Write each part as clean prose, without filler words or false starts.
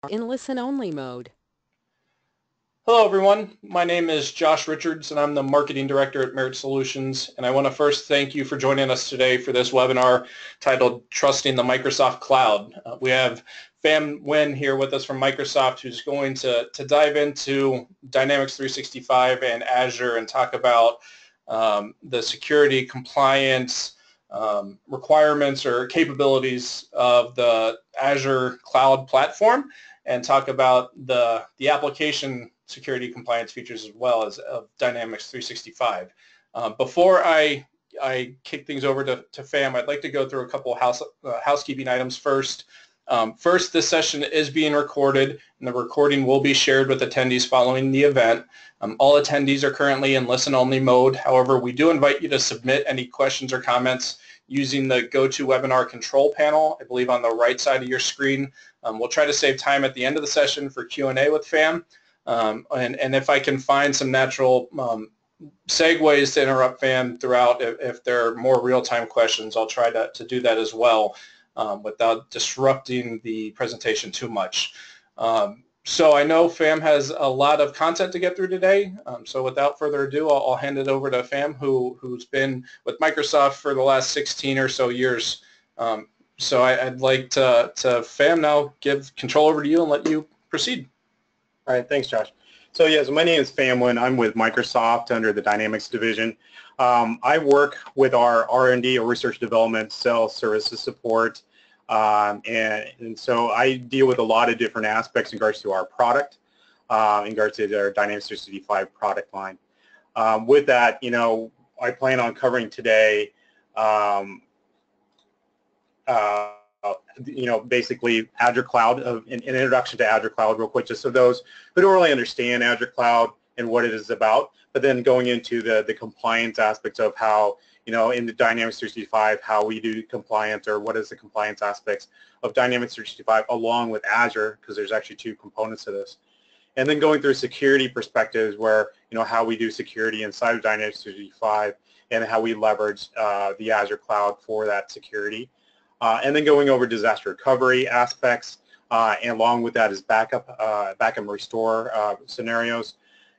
in listen-only mode. Hello everyone, my name is Josh Richards and I'm the Marketing Director at Merit Solutions, and I want to first thank you for joining us today for this webinar titled Trusting the Microsoft Cloud. We have Pham Nguyen here with us from Microsoft, who's going to dive into Dynamics 365 and Azure and talk about the security compliance requirements or capabilities of the Azure cloud platform, and talk about the application security compliance features as well as of Dynamics 365. Before I kick things over to Pham, I'd like to go through a couple of housekeeping items first. First, this session is being recorded, and the recording will be shared with attendees following the event. All attendees are currently in listen-only mode. However, we do invite you to submit any questions or comments using the GoToWebinar control panel, I believe on the right side of your screen. We'll try to save time at the end of the session for Q&A with Pham. And if I can find some natural segues to interrupt Pham throughout, if there are more real-time questions, I'll try to do that as well without disrupting the presentation too much. So I know Pham has a lot of content to get through today, so without further ado, I'll hand it over to Pham, who's been with Microsoft for the last 16 or so years. So I'd like to Pham now give control over to you and let you proceed. All right, thanks, Josh. So yes, my name is Pham Nguyen. I'm with Microsoft under the Dynamics division. I work with our R&D or research development, sales, services support, and so I deal with a lot of different aspects in regards to our product, in regards to our Dynamics 365 product line. With that, I plan on covering today basically Azure Cloud, an introduction to Azure Cloud real quick, just so those who don't really understand Azure Cloud and what it is about, but then going into the compliance aspects of how, in the Dynamics 365, how we do compliance, or what is the compliance aspects of Dynamics 365 along with Azure, because there's actually two components to this. And then going through security perspectives where, how we do security inside of Dynamics 365 and how we leverage the Azure Cloud for that security. And then going over disaster recovery aspects, and along with that is backup and restore scenarios,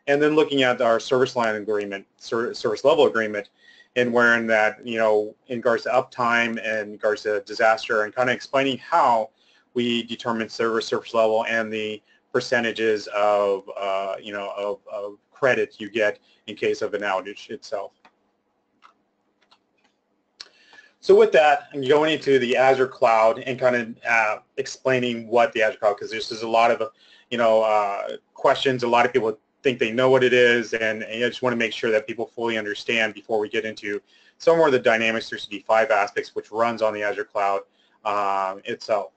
and then looking at our service line agreement, service level agreement, and wherein that, in regards to uptime and in regards to disaster, and kind of explaining how we determine service level and the percentages of, of credit you get in case of an outage itself. So with that, I'm going into the Azure Cloud and kind of explaining what the Azure Cloud, because this is a lot of, questions. A lot of people think they know what it is, and I just want to make sure that people fully understand before we get into some more of the Dynamics 365 aspects, which runs on the Azure Cloud itself.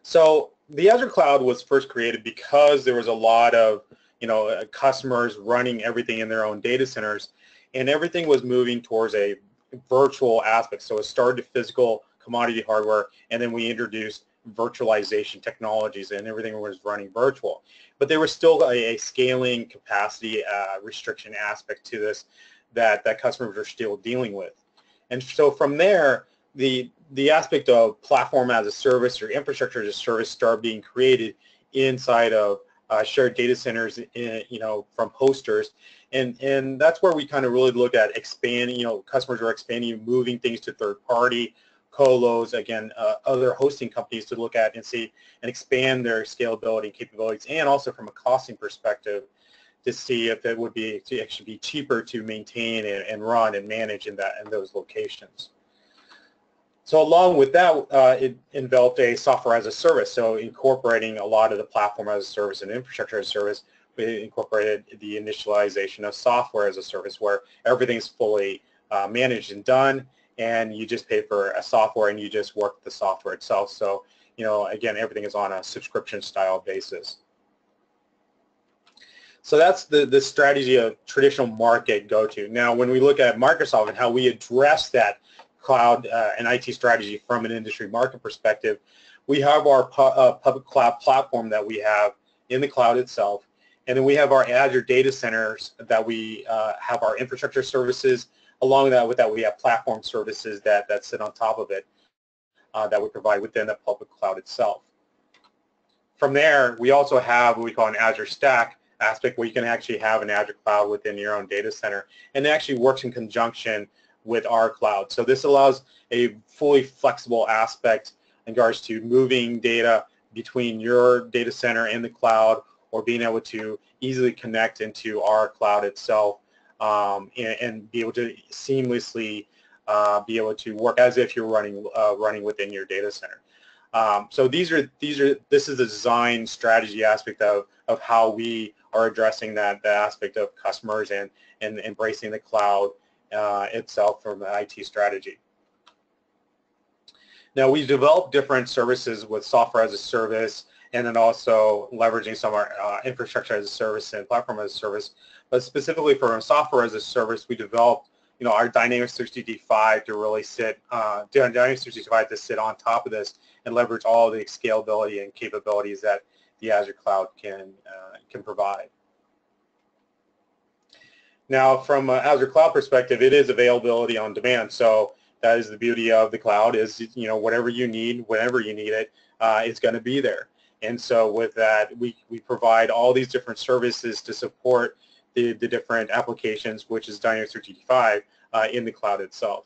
So the Azure Cloud was first created because there was a lot of, customers running everything in their own data centers, and everything was moving towards a virtual aspect. So it started physical commodity hardware, and then we introduced virtualization technologies, and everything was running virtual. But there was still a scaling capacity restriction aspect to this that customers are still dealing with. And so from there, the aspect of platform as a service or infrastructure as a service started being created inside of shared data centers, from hosters. And that's where we kind of really look at expanding, customers are expanding, moving things to third-party, colos, again, other hosting companies to look at and see and expand their scalability and capabilities, and also from a costing perspective to see if it would be actually be cheaper to maintain and run and manage in those locations. So along with that, it enveloped a software as a service, so incorporating a lot of the platform as a service and infrastructure as a service. We incorporated the initialization of software as a service, where everything's fully managed and done, and you just pay for a software and you just work the software itself. So, again, everything is on a subscription style basis. So that's the strategy of traditional market go-to. Now, when we look at Microsoft and how we address that cloud and IT strategy from an industry market perspective, we have our public cloud platform that we have in the cloud itself. And then we have our Azure data centers that we have our infrastructure services. Along with that, we have platform services that sit on top of it that we provide within the public cloud itself. From there, we also have what we call an Azure Stack aspect where you can actually have an Azure cloud within your own data center, and it actually works in conjunction with our cloud. So this allows a fully flexible aspect in regards to moving data between your data center and the cloud, or being able to easily connect into our cloud itself, and be able to seamlessly be able to work as if you're running within your data center. So this is the design strategy aspect of how we are addressing that aspect of customers and embracing the cloud itself from the IT strategy. Now, we developed different services with software as a service, and then also leveraging some of our infrastructure as a service and platform as a service. But specifically for software as a service, we developed our Dynamics 365 to really sit, Dynamics 365 to sit on top of this and leverage all the scalability and capabilities that the Azure cloud can provide. Now, from an Azure cloud perspective, it is availability on demand. So that is the beauty of the cloud, is whatever you need, whenever you need it, it's going to be there. And so with that, we provide all these different services to support the different applications, which is Dynamics 365 in the cloud itself.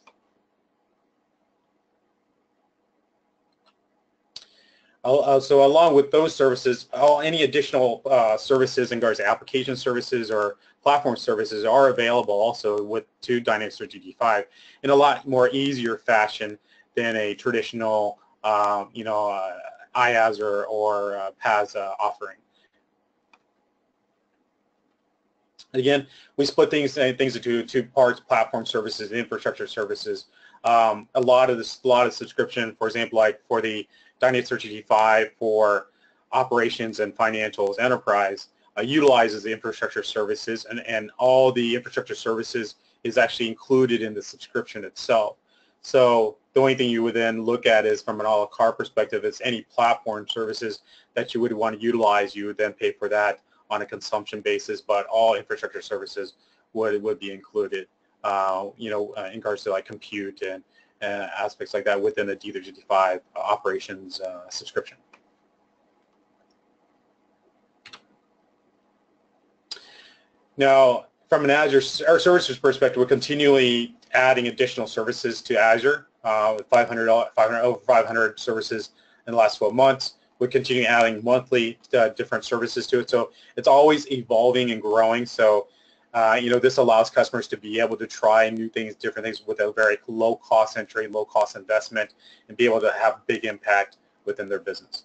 So along with those services, any additional services in regards to application services or platform services are available also to Dynamics 365 in a lot more easier fashion than a traditional IaaS or PaaS offering. Again, we split things into two parts: platform services and infrastructure services. A lot of subscription, for example, like for the Dynamics 365 for operations and financials enterprise, utilizes the infrastructure services, and all the infrastructure services is actually included in the subscription itself. So the only thing you would then look at is, from an a la carte perspective, is any platform services that you would want to utilize, you would then pay for that on a consumption basis, but all infrastructure services would be included, in regards to like compute and aspects like that within the D365 operations subscription. Now, from an Azure Services perspective, we're continually adding additional services to Azure, with over 500 services in the last 12 months. We're continuing adding monthly different services to it, so it's always evolving and growing. So, this allows customers to be able to try new things, different things, with a very low-cost entry, low-cost investment, and be able to have big impact within their business.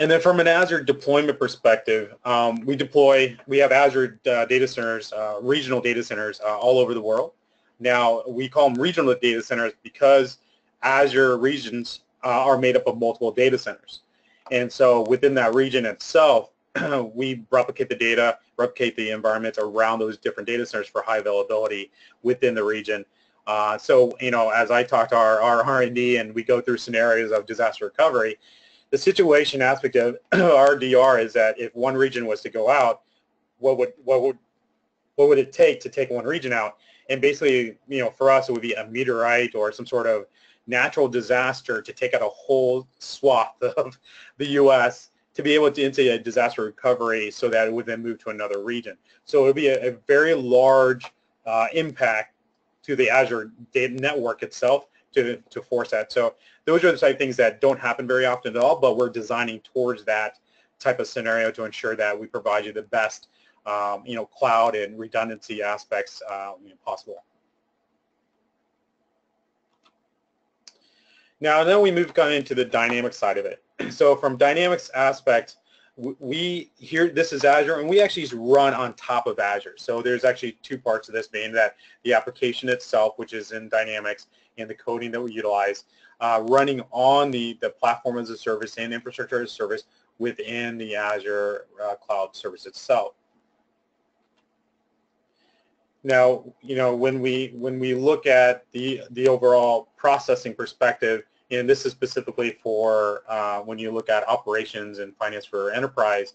And then from an Azure deployment perspective, we have Azure data centers, regional data centers all over the world. Now, we call them regional data centers because Azure regions are made up of multiple data centers. And so within that region itself, we replicate the data, replicate the environments around those different data centers for high availability within the region. So, as I talk to our R&D and we go through scenarios of disaster recovery, the situation aspect of RDR is that if one region was to go out, what would it take to take one region out? And basically, for us, it would be a meteorite or some sort of natural disaster to take out a whole swath of the U.S. to be able to into a disaster recovery, so that it would then move to another region. So it would be a very large impact to the Azure data network itself to force that. So those are the type of things that don't happen very often at all, but we're designing towards that type of scenario to ensure that we provide you the best cloud and redundancy aspects possible. Now then we move kind of into the Dynamics side of it. So from Dynamics aspect, this is Azure, and we actually run on top of Azure. So there's actually two parts of this, being that the application itself, which is in Dynamics, and the coding that we utilize, running on the platform as a service and infrastructure as a service within the Azure cloud service itself. Now, when we look at the overall processing perspective, and this is specifically for when you look at operations and finance for enterprise,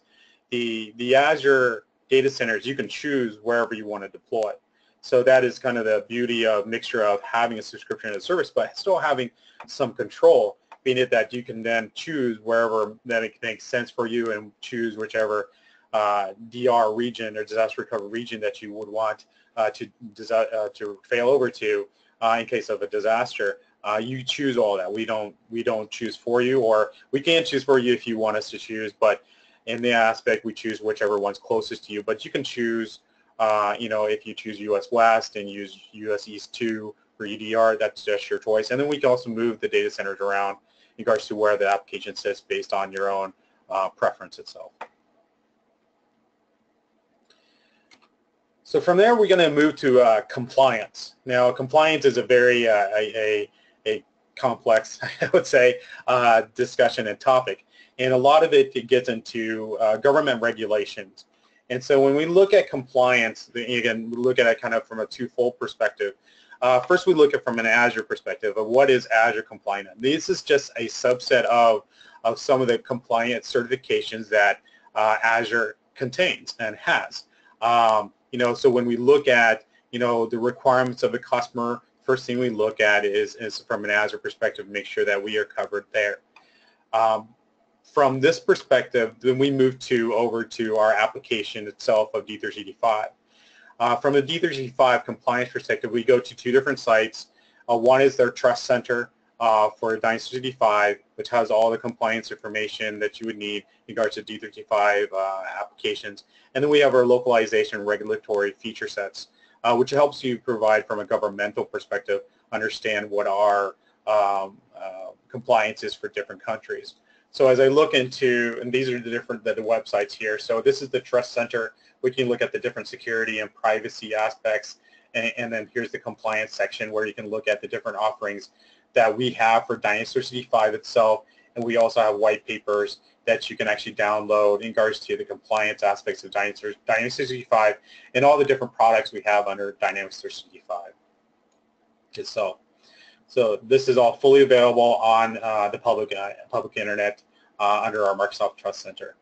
the Azure data centers, you can choose wherever you want to deploy. So that is kind of the beauty of mixture of having a subscription as a service, but still having some control, being it that you can then choose wherever that it makes sense for you and choose whichever DR region or disaster recovery region that you would want to fail over to in case of a disaster. You choose all that. We don't choose for you, or we can choose for you if you want us to choose, but in the aspect we choose whichever one's closest to you. But you can choose, if you choose US West and use US East 2 for EDR, that's just your choice. And then we can also move the data centers around in regards to where the application sits based on your own preference itself. So from there, we're going to move to compliance. Now, compliance is a very a complex, I would say, discussion and topic. And a lot of it gets into government regulations. And so when we look at compliance, again, we look at it kind of from a twofold perspective. First, we look at it from an Azure perspective of what is Azure compliant. This is just a subset of some of the compliance certifications that Azure contains and has. So when we look at, the requirements of the customer, first thing we look at is from an Azure perspective, make sure that we are covered there. From this perspective, then we move over to our application itself of D365. From a D365 compliance perspective, we go to two different sites. One is their Trust Center for D365, which has all the compliance information that you would need in regards to D365 applications. And then we have our localization regulatory feature sets, which helps you provide from a governmental perspective, understand what our compliance is for different countries. So as I look into, and these are the websites here. So this is the Trust Center. We can look at the different security and privacy aspects. And then here's the compliance section where you can look at the different offerings that we have for Dynamics 365 itself. And we also have white papers that you can actually download in regards to the compliance aspects of Dynamics 365 and all the different products we have under Dynamics 365 itself. So this is all fully available on the public internet under our Microsoft Trust Center.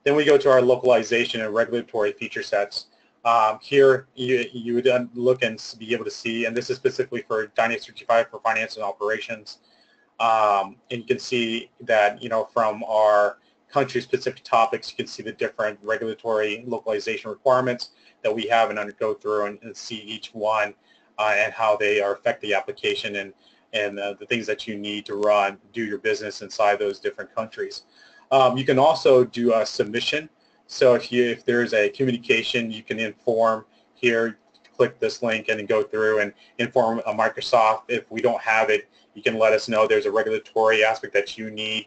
Then we go to our localization and regulatory feature sets. Here you would look and be able to see, and this is specifically for Dynamics 365 for finance and operations. And you can see that, from our country-specific topics, you can see the different regulatory localization requirements that we have and go through and see each one and how they affect the application and the things that you need to do your business inside those different countries. You can also do a submission. So if there's a communication, you can inform here, click this link and then go through and inform Microsoft. If we don't have it, you can let us know there's a regulatory aspect that you need.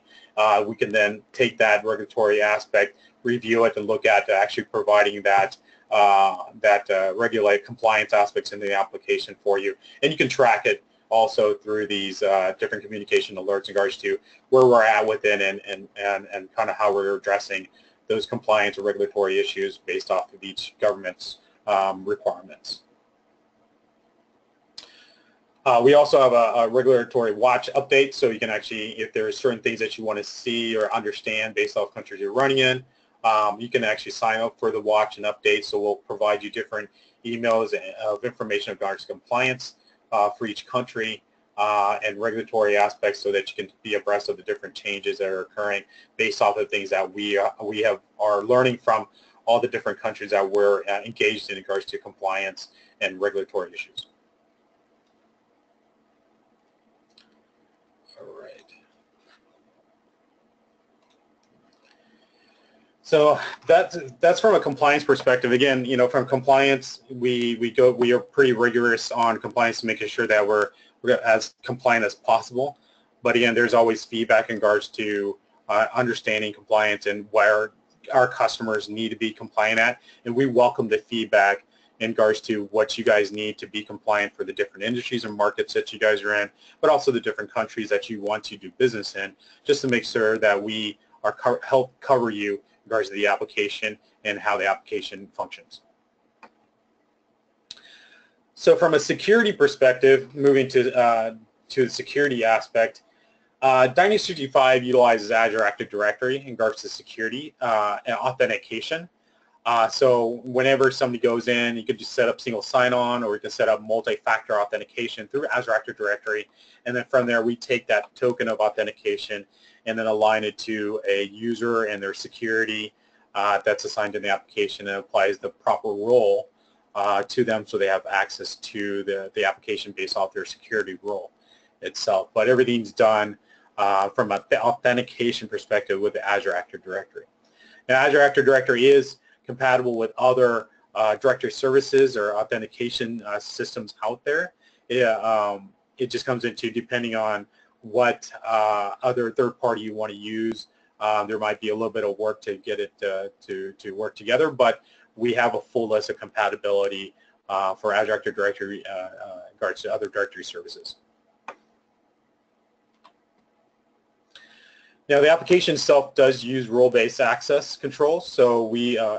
We can then take that regulatory aspect, review it, and look at actually providing that regulate compliance aspects in the application for you. And you can track it also through these different communication alerts in regards to where we're at within and kind of how we're addressing those compliance or regulatory issues based off of each government's requirements. We also have a regulatory watch update, so you can actually, if there are certain things that you want to see or understand based off countries you're running in, you can actually sign up for the watch and update. So we'll provide you different emails of information in regards to compliance for each country and regulatory aspects, so that you can be abreast of the different changes that are occurring based off of things that we are learning from all the different countries that we're engaged in regards to compliance and regulatory issues. All right. So that's from a compliance perspective. Again, from compliance, we are pretty rigorous on compliance, making sure that we're as compliant as possible. But again, there's always feedback in regards to understanding compliance and where our customers need to be compliant at, and we welcome the feedback in regards to what you guys need to be compliant for the different industries and markets that you guys are in, but also the different countries that you want to do business in, just to make sure that we are help cover you in regards to the application and how the application functions. So from a security perspective, moving to the security aspect, Dynamics 365 utilizes Azure Active Directory in regards to security and authentication. So whenever somebody goes in, you can just set up single sign-on, or you can set up multi-factor authentication through Azure Active Directory, and then from there we take that token of authentication and then align it to a user and their security that's assigned in the application, and applies the proper role to them so they have access to the application based off their security role itself. But everything's done from an authentication perspective with the Azure Active Directory. Now, Azure Active Directory is compatible with other directory services or authentication systems out there. It just comes into, depending on what other third party you want to use, there might be a little bit of work to get it to work together, but we have a full list of compatibility for Azure Active Directory in regards to other directory services. Now, the application itself does use role-based access control, so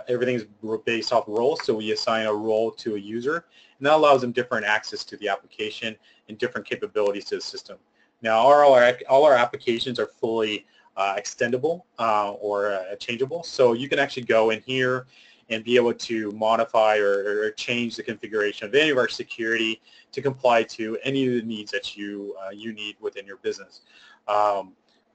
everything is based off roles, so we assign a role to a user, and that allows them different access to the application and different capabilities to the system. Now, all our applications are fully extendable or changeable, so you can actually go in here and be able to modify or change the configuration of any of our security to comply to any of the needs that you need within your business.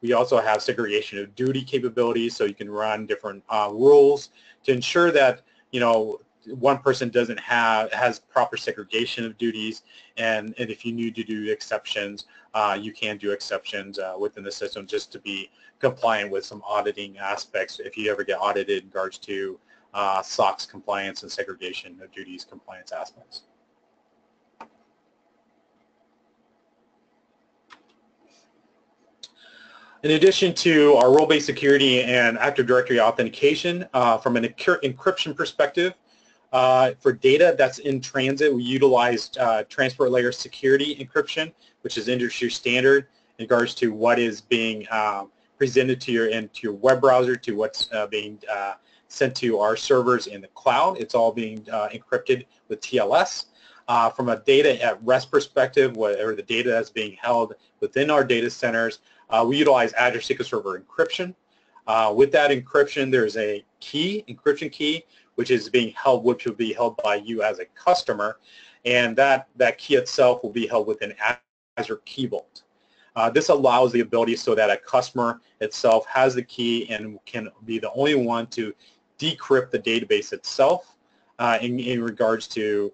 We also have segregation of duty capabilities, so you can run different rules to ensure that, you know, one person has proper segregation of duties, and if you need to do exceptions, you can do exceptions within the system just to be compliant with some auditing aspects if you ever get audited in regards to SOX compliance and segregation of duties compliance aspects. In addition to our role-based security and Active Directory authentication, from an encryption perspective, for data that's in transit, we utilize transport layer security encryption, which is industry standard in regards to what is being presented to your web browser, to what's being sent to our servers in the cloud. It's all being encrypted with TLS. From a data at rest perspective, whatever the data that's being held within our data centers, we utilize Azure SQL Server encryption. With that encryption, there's a key, encryption key, which is being held, which will be held by you as a customer, and that key itself will be held within Azure Key Vault. This allows the ability so that a customer itself has the key and can be the only one to decrypt the database itself in regards to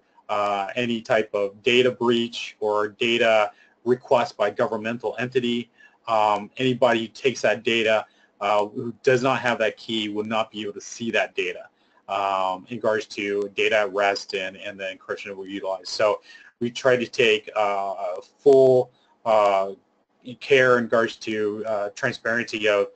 any type of data breach or data request by governmental entity. Anybody who takes that data who does not have that key will not be able to see that data in regards to data at rest and the encryption that we utilize. So we try to take full care in regards to transparency of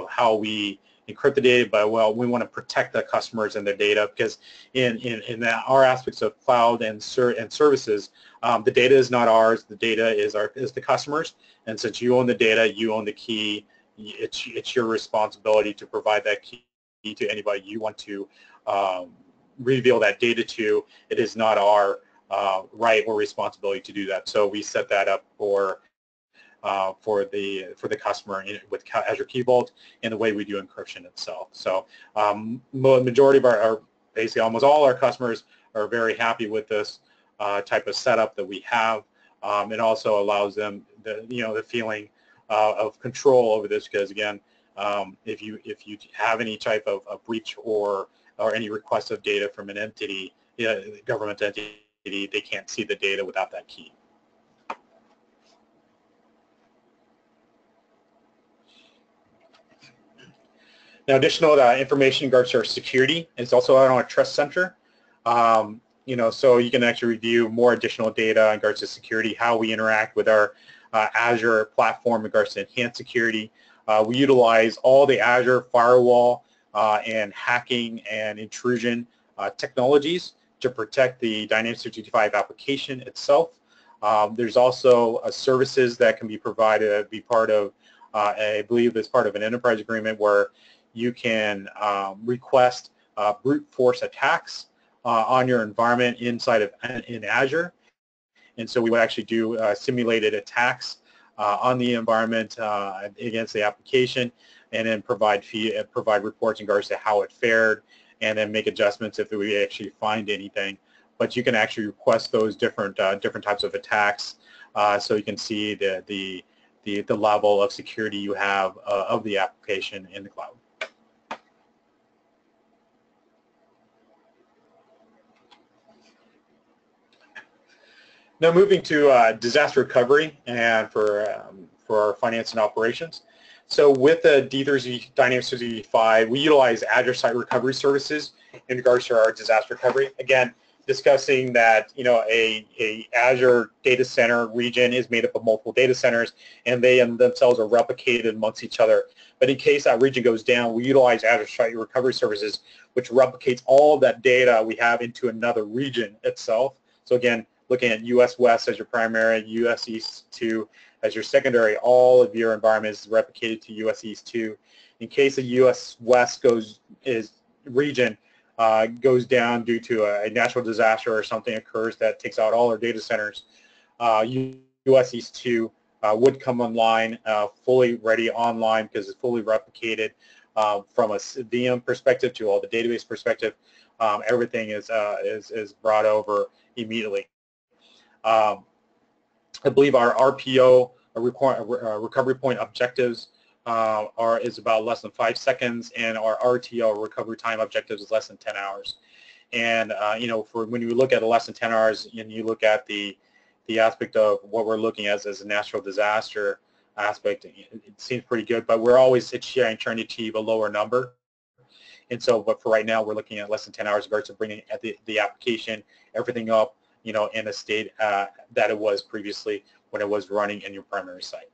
how we encrypt the data, but well, we want to protect the customers and their data, because in our aspects of cloud and services, the data is not ours. The data is the customers, and since you own the data, you own the key. It's your responsibility to provide that key to anybody you want to reveal that data to. It is not our right or responsibility to do that. So we set that up for the customer with Azure Key Vault and the way we do encryption itself. So majority of our basically almost all our customers are very happy with this type of setup that we have. It also allows them the feeling of control over this, because again, if you have any type of breach or any request of data from an entity, government entity, they can't see the data without that key. Now, additional information in regards to our security is also on our Trust Center. So you can actually review more additional data in regards to security, how we interact with our Azure platform in regards to enhanced security. We utilize all the Azure firewall and hacking and intrusion technologies to protect the Dynamics 365 application itself. There's also services that can be provided, be part of, I believe it's part of an enterprise agreement, where you can request brute force attacks on your environment in Azure. And so we would actually do simulated attacks on the environment against the application, and then provide reports in regards to how it fared and then make adjustments if we actually find anything. But you can actually request those different types of attacks, so you can see the level of security you have of the application in the cloud. Now moving to disaster recovery and for our finance and operations. So with the D3 Dynamics 365, we utilize Azure Site Recovery Services in regards to our disaster recovery. Again, discussing that a Azure data center region is made up of multiple data centers, and they themselves are replicated amongst each other. But in case that region goes down, we utilize Azure Site Recovery Services, which replicates all of that data we have into another region itself. So again, looking at US West as your primary, US East 2 as your secondary, all of your environment is replicated to US East 2. In case the US West region goes down due to a natural disaster or something occurs that takes out all our data centers, US East 2 would come online, fully ready online because it's fully replicated from a VM perspective to all the database perspective. Everything is brought over immediately. I believe our RPO, recovery point objectives, is about less than 5 seconds, and our RTO, recovery time objectives, is less than 10 hours. And for when you look at less than 10 hours, and you look at the aspect of what we're looking at as a natural disaster aspect, it seems pretty good. But we're always trying to achieve a lower number. And so, but for right now, we're looking at less than 10 hours in regards to bringing the application, everything up, in a state that it was previously when it was running in your primary site.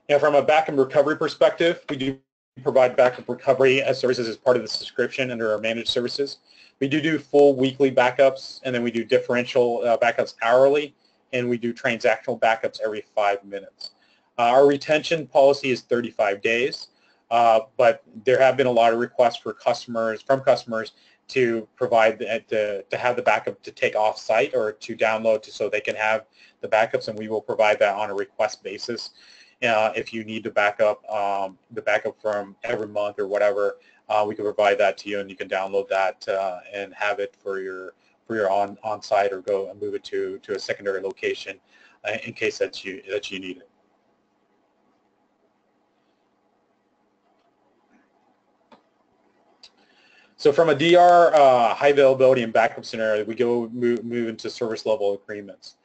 Now, from a backup recovery perspective, we do provide backup recovery as services as part of the subscription under our managed services. We do full weekly backups, and then we do differential backups hourly, and we do transactional backups every 5 minutes. Our retention policy is 35 days. But there have been a lot of requests from customers to provide to have the backup to take off site or to download so they can have the backups, and we will provide that on a request basis. If you need to backup the backup from every month or whatever, we can provide that to you, and you can download that and have it for your on site, or go and move it to a secondary location in case that you need it. So from a DR high availability and backup scenario, we move into service level agreements.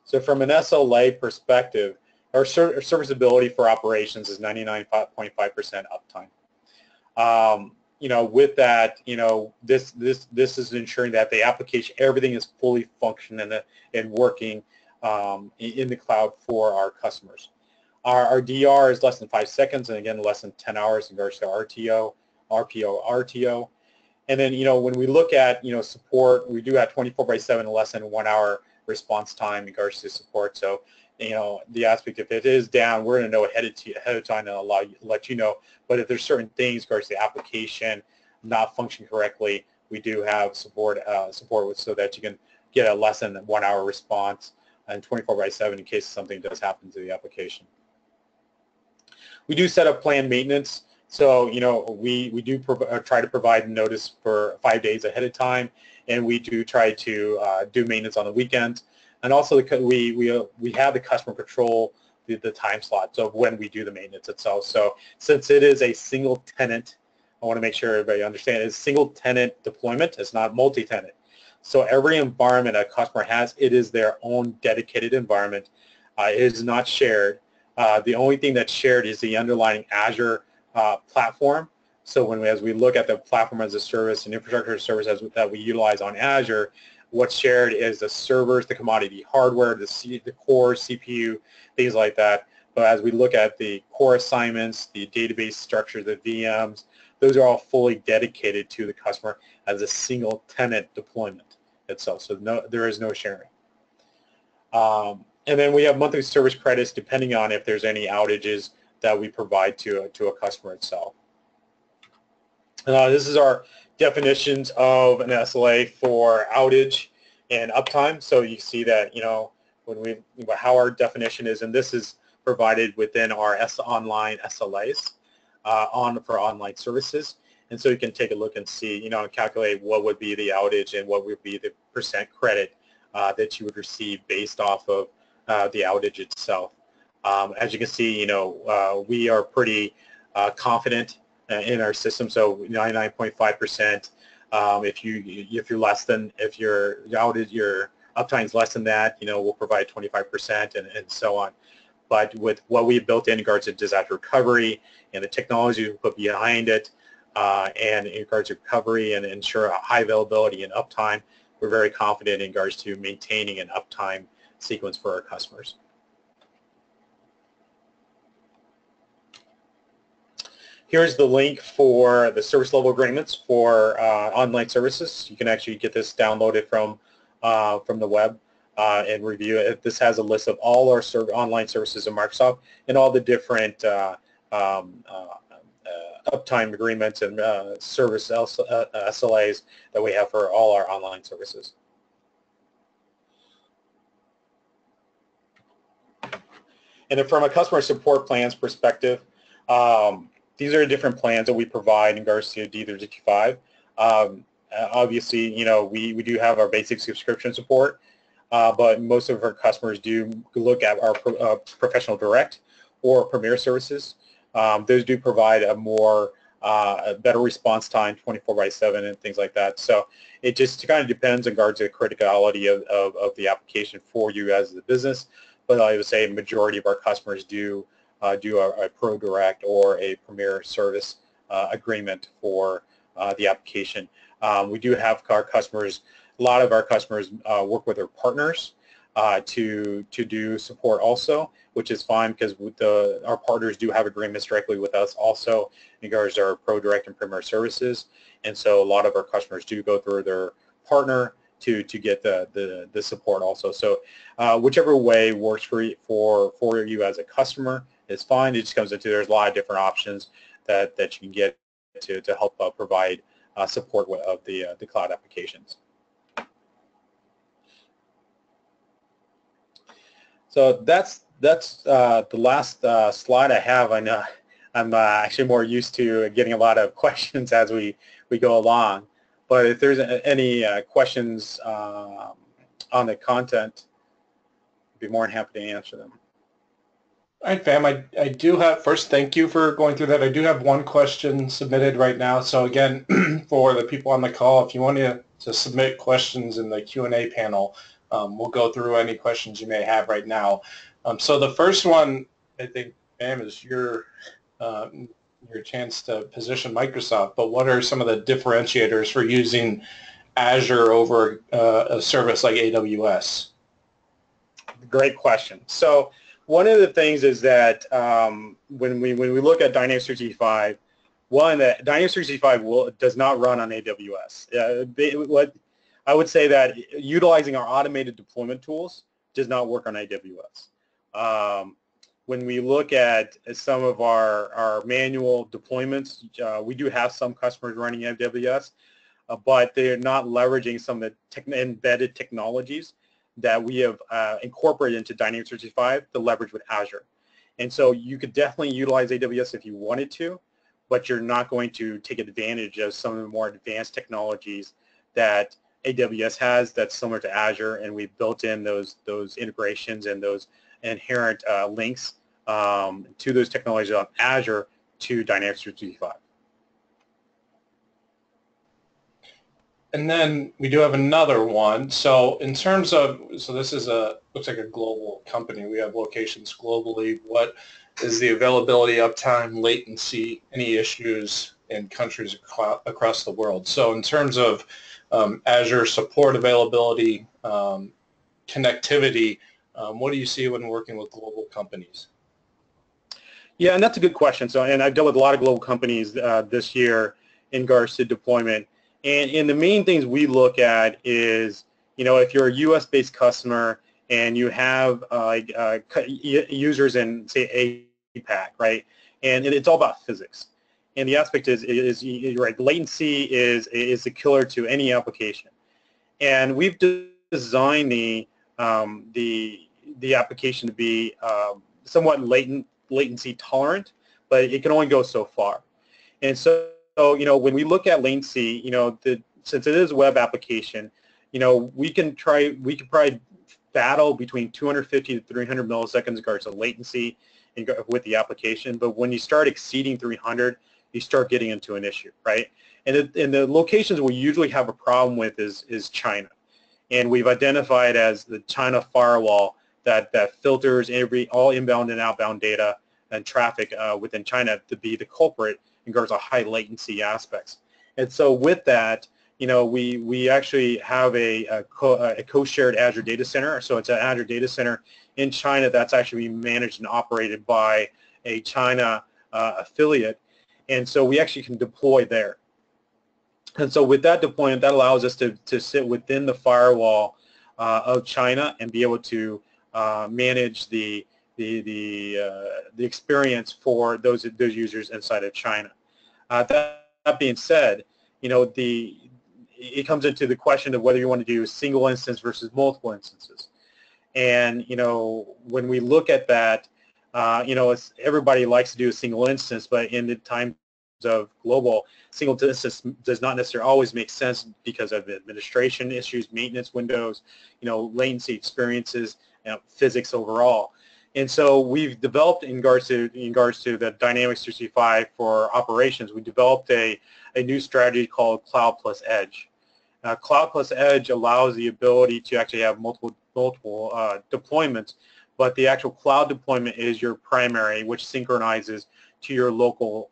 So from an SLA perspective, our serviceability for operations is 99.5% uptime. With that, this is ensuring that the application, everything is fully functioning and working in the cloud for our customers. Our DR is less than 5 seconds, and again, less than 10 hours in regards to RTO, RPO, RTO. And then, when we look at, support, we do have 24/7 less than 1 hour response time in regards to support. So, the aspect, if it is down, we're going to know ahead of time and let you know. But if there's certain things in regards to the application not functioning correctly, we do have support so that you can get a less than 1 hour response and 24/7 in case something does happen to the application. We do set up planned maintenance. So, we do try to provide notice for 5 days ahead of time, and we do try to do maintenance on the weekends. And also, we have the customer control the time slots of when we do the maintenance itself. So, since it is a single tenant, I want to make sure everybody understands, it's single tenant deployment. It's not multi-tenant. So, every environment a customer has, it is their own dedicated environment. It is not shared. The only thing that's shared is the underlying Azure platform. So as we look at the platform as a service and infrastructure as a service that we utilize on Azure, what's shared is the servers, the commodity hardware, the core CPU, things like that. But as we look at the core assignments, the database structure, the VMs, those are all fully dedicated to the customer as a single tenant deployment itself. So there is no sharing. And then we have monthly service credits depending on if there's any outages that we provide to a customer itself. This is our definitions of an SLA for outage and uptime. So you see that, how our definition is, and this is provided within our online SLAs for online services. And so you can take a look and see, calculate what would be the outage and what would be the percent credit that you would receive based off of the outage itself. As you can see, we are pretty confident in our system, so 99.5%. If your outage, your uptime is less than that, we'll provide 25% and so on. But with what we've built in regards to disaster recovery and the technology we put behind it, and in regards to recovery and ensure high availability and uptime, we're very confident in regards to maintaining an uptime sequence for our customers. Here's the link for the service level agreements for online services. You can actually get this downloaded from the web and review it. This has a list of all our online services in Microsoft and all the different uptime agreements and service SLAs that we have for all our online services. And then from a customer support plans perspective, these are different plans that we provide in regards to D365. Obviously, we do have our basic subscription support, but most of our customers do look at our professional direct or premier services. Those do provide a better response time, 24/7 and things like that. So it just kind of depends in regards to the criticality of the application for you as a business. But I would say a majority of our customers do a Pro Direct or a Premier Service agreement for the application. We do have our customers, a lot of our customers work with their partners to do support also, which is fine because our partners do have agreements directly with us also in regards to our Pro Direct and Premier Services. And so a lot of our customers do go through their partner to get the support also. So whichever way works for you as a customer is fine. It just comes into there's a lot of different options that you can get to help provide support of the cloud applications. So that's the last slide I have. I know I'm actually more used to getting a lot of questions as we go along. But if there's any questions on the content, I'd be more than happy to answer them. All right, fam, I do have, first, thank you for going through that. I do have one question submitted right now. So again, for the people on the call, if you want to submit questions in the Q&A panel, we'll go through any questions you may have right now. So the first one, I think, Pam, is your chance to position Microsoft, but what are some of the differentiators for using Azure over a service like AWS? Great question. So one of the things is that when we look at Dynamics 365, that Dynamics 365 does not run on AWS. What I would say that utilizing our automated deployment tools does not work on AWS. When we look at some of our manual deployments, we do have some customers running AWS, but they're not leveraging some of the embedded technologies that we have incorporated into Dynamics 365 to leverage with Azure. And so you could definitely utilize AWS if you wanted to, but you're not going to take advantage of some of the more advanced technologies that AWS has that's similar to Azure, and we've built in those integrations and those inherent links to those technologies on Azure to Dynamics 365. And then we do have another one. So in terms of, so this is looks like a global company. We have locations globally. What is the availability, uptime, latency, any issues in countries across the world? So in terms of Azure support availability, connectivity, what do you see when working with global companies? Yeah, and that's a good question. So, and I've dealt with a lot of global companies this year in regards to deployment. And the main things we look at is, if you're a U.S.-based customer and you have users in, say, APAC, right? And it's all about physics. And the aspect is right, latency is the killer to any application. And we've designed the application to be somewhat latency tolerant, but it can only go so far. And so when we look at latency, since it is a web application, we can probably battle between 250 to 300 milliseconds in regards to latency with the application. But when you start exceeding 300, you start getting into an issue, right? And the locations we usually have a problem with is China. And we've identified as the China firewall that filters all inbound and outbound data and traffic within China to be the culprit in regards to high latency aspects. And so with that, we actually have a co-shared Azure data center. So it's an Azure data center in China that's actually managed and operated by a China affiliate. And so we actually can deploy there. And so with that deployment, that allows us to sit within the firewall of China and be able to manage the experience for those users inside of China. That being said, it comes into the question of whether you want to do a single instance versus multiple instances. And when we look at that, everybody likes to do a single instance, but in the times of global, single instance does not necessarily always make sense because of administration issues, maintenance windows, latency experiences, physics overall. And so we've developed in regards to the Dynamics 365 for operations, we developed a new strategy called Cloud plus Edge. Cloud plus Edge allows the ability to actually have multiple deployments, but the actual cloud deployment is your primary, which synchronizes to your local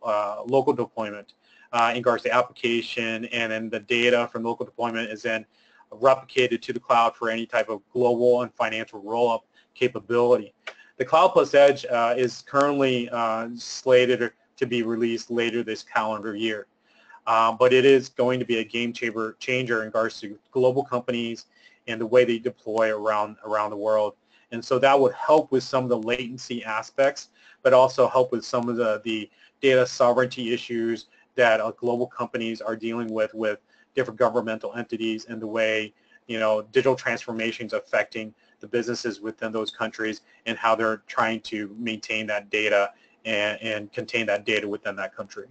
deployment in regards to application, and then the data from local deployment is then replicated to the cloud for any type of global and financial roll-up capability. The Cloud plus Edge is currently slated to be released later this calendar year. But it is going to be a game changer in regards to global companies and the way they deploy around the world. And so that would help with some of the latency aspects, but also help with some of the data sovereignty issues that global companies are dealing with different governmental entities, and the way digital transformations affecting the businesses within those countries and how they're trying to maintain that data and contain that data within that country.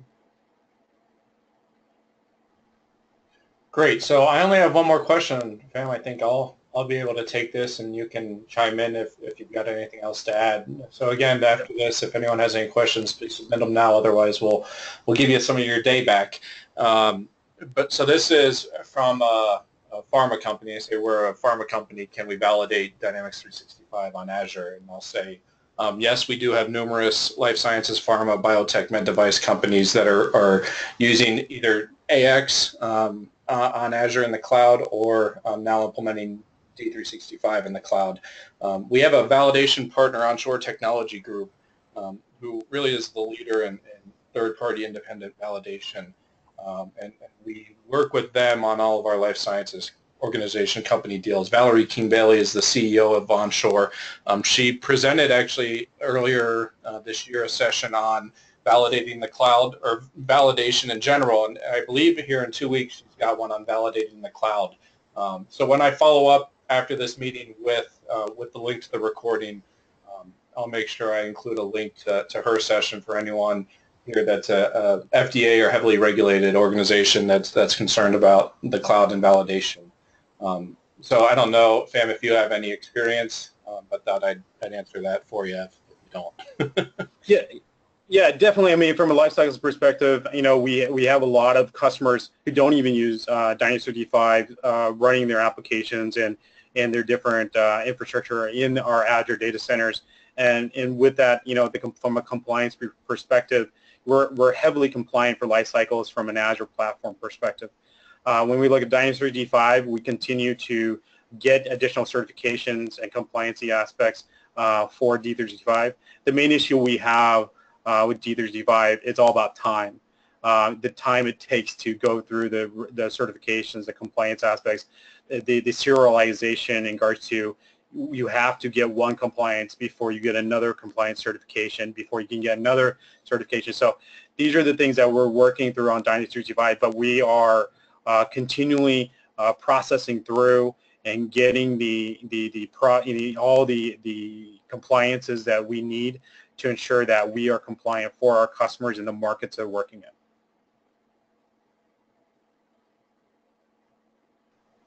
Great. So I only have one more question, Pam. I think I'll be able to take this, and you can chime in if you've got anything else to add. So again, after this, if anyone has any questions, please submit them now. Otherwise, we'll give you some of your day back. But so this is from a pharma company. I say, we're a pharma company. Can we validate Dynamics 365 on Azure? And I'll say, yes, we do have numerous life sciences, pharma, biotech, med device companies that are using either AX on Azure in the cloud, or now implementing D365 in the cloud. We have a validation partner, Onshore Technology Group, who really is the leader in third-party independent validation. And we work with them on all of our life sciences organization company deals. Valerie King-Bailey is the CEO of Onshore. She presented actually earlier this year a session on validating the cloud, or validation in general, and I believe here in 2 weeks she's got one on validating the cloud. So when I follow up after this meeting with the link to the recording, I'll make sure I include a link to her session for anyone here that's a FDA or heavily regulated organization that's concerned about the cloud and validation. So I don't know, Fam, if you have any experience, but thought I'd answer that for you if you don't. Yeah, definitely. I mean, from a life cycles perspective, we have a lot of customers who don't even use Dynamics 365 running their applications and their different infrastructure in our Azure data centers. And with that, from a compliance perspective, we're heavily compliant for life cycles from an Azure platform perspective. When we look at Dynamics 365, we continue to get additional certifications and compliancy aspects for D365. The main issue we have with D365, it's all about time. The time it takes to go through the certifications, the compliance aspects, the serialization in regards to, you have to get one compliance before you get another compliance certification, before you can get another certification. So these are the things that we're working through on Dynamics 365, but we are continually processing through and getting all the compliances that we need to ensure that we are compliant for our customers in the markets they're working in.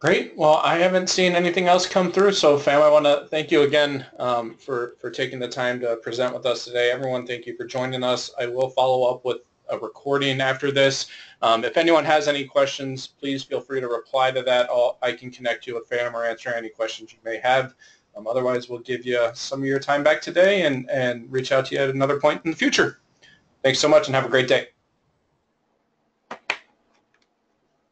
Great. Well, I haven't seen anything else come through, so fam, I want to thank you again for taking the time to present with us today. Everyone, thank you for joining us. I will follow up with a recording after this. If anyone has any questions, please feel free to reply to that. I can connect you with Phantom or answer any questions you may have. Otherwise, we'll give you some of your time back today and reach out to you at another point in the future. Thanks so much and have a great day.